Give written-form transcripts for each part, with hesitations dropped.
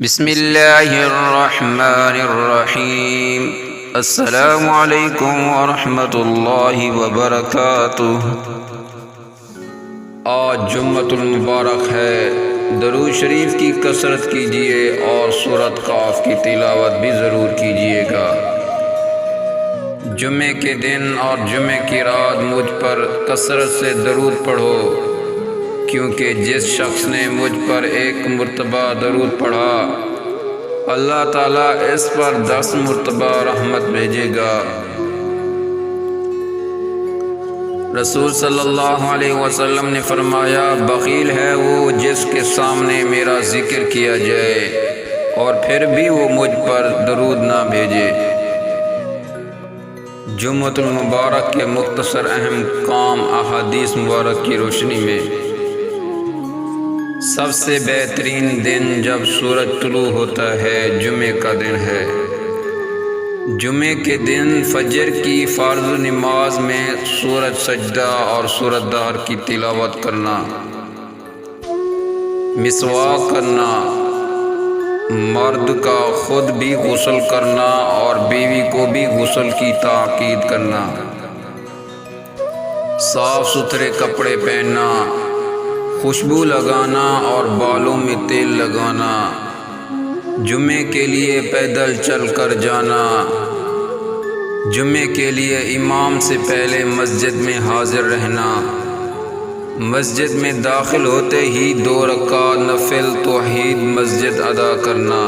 بسم اللہ الرحمن الرحیم۔ السلام علیکم ورحمۃ اللہ وبرکاتہ۔ آج جمعۃ المبارک ہے، درود شریف کی کثرت کیجیے اور سورۃ قاف کی تلاوت بھی ضرور کیجیے گا۔ جمعے کے دن اور جمعے کی رات مجھ پر کثرت سے درود پڑھو، کیونکہ جس شخص نے مجھ پر ایک مرتبہ درود پڑھا، اللہ تعالیٰ اس پر 10 مرتبہ رحمت بھیجے گا۔ رسول صلی اللہ علیہ وسلم نے فرمایا، بخیل ہے وہ جس کے سامنے میرا ذکر کیا جائے اور پھر بھی وہ مجھ پر درود نہ بھیجے۔ جمعۃ المبارک کے مختصر اہم کام احادیث مبارک کی روشنی میں، سب سے بہترین دن جب سورج طلوع ہوتا ہے جمعے کا دن ہے۔ جمعے کے دن فجر کی فرض نماز میں سورۃ سجدہ اور سورۃ دہر کی تلاوت کرنا، مسواک کرنا، مرد کا خود بھی غسل کرنا اور بیوی کو بھی غسل کی تاکید کرنا، صاف ستھرے کپڑے پہننا، خوشبو لگانا اور بالوں میں تیل لگانا، جمعے کے لیے پیدل چل کر جانا، جمعے کے لیے امام سے پہلے مسجد میں حاضر رہنا، مسجد میں داخل ہوتے ہی 2 رکعت نفل توحید مسجد ادا کرنا،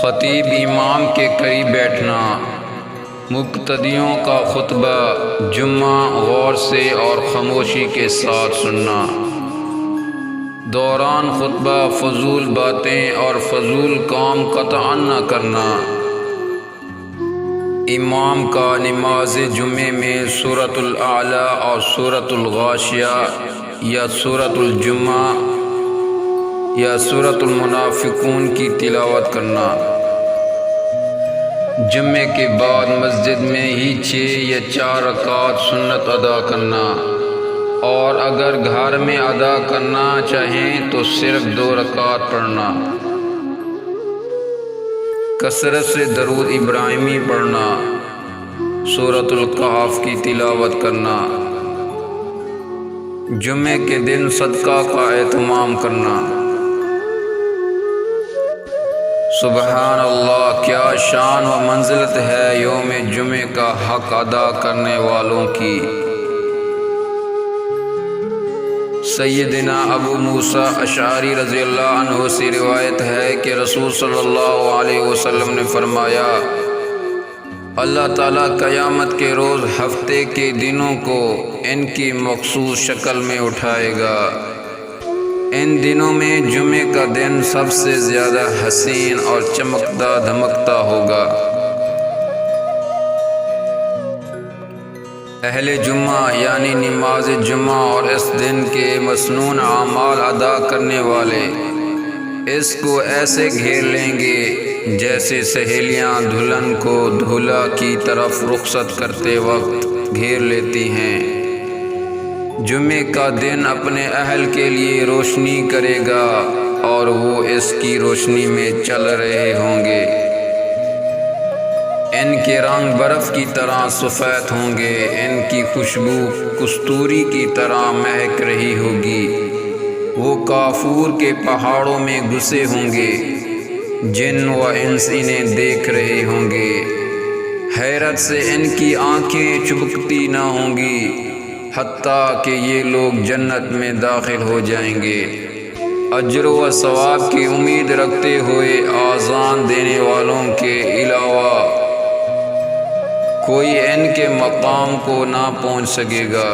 خطیب امام کے قریب بیٹھنا، مقتدیوں کا خطبہ جمعہ غور سے اور خاموشی کے ساتھ سننا، دوران خطبہ فضول باتیں اور فضول کام قطعا نہ کرنا، امام کا نماز جمعے میں سورۃ الاعلی اور سورۃ الغاشیہ یا سورۃ الجمعہ یا سورۃ المنافقون کی تلاوت کرنا، جمعے کے بعد مسجد میں ہی 6 یا 4 رکعت سنت ادا کرنا، اور اگر گھر میں ادا کرنا چاہیں تو صرف 2 رکعت پڑھنا، کثرت سے درود ابراہیمی پڑھنا، سورۃ القحف کی تلاوت کرنا، جمعے کے دن صدقہ کا اہتمام کرنا۔ سبحان اللہ، کیا شان و منزلت ہے یوم جمعے کا حق ادا کرنے والوں کی۔ سیدنا ابو موسیٰ اشعری رضی اللہ عنہ سے روایت ہے کہ رسول صلی اللہ علیہ وسلم نے فرمایا، اللہ تعالیٰ قیامت کے روز ہفتے کے دنوں کو ان کی مخصوص شکل میں اٹھائے گا۔ ان دنوں میں جمعے کا دن سب سے زیادہ حسین اور چمکتا دھمکتا ہوگا۔ اہل جمعہ یعنی نماز جمعہ اور اس دن کے مسنون اعمال ادا کرنے والے اس کو ایسے گھیر لیں گے جیسے سہیلیاں دلہن کو دولہا کی طرف رخصت کرتے وقت گھیر لیتی ہیں۔ جمعے کا دن اپنے اہل کے لیے روشنی کرے گا اور وہ اس کی روشنی میں چل رہے ہوں گے۔ ان کے رنگ برف کی طرح سفید ہوں گے، ان کی خوشبو کستوری کی طرح مہک رہی ہوگی۔ وہ کافور کے پہاڑوں میں گھسے ہوں گے، جن و انس انہیں دیکھ رہے ہوں گے، حیرت سے ان کی آنکھیں چبکتی نہ ہوں گی، حتیٰ کہ یہ لوگ جنت میں داخل ہو جائیں گے۔ اجر و ثواب کی امید رکھتے ہوئے آذان دینے والوں کے علاوہ کوئی ان کے مقام کو نہ پہنچ سکے گا۔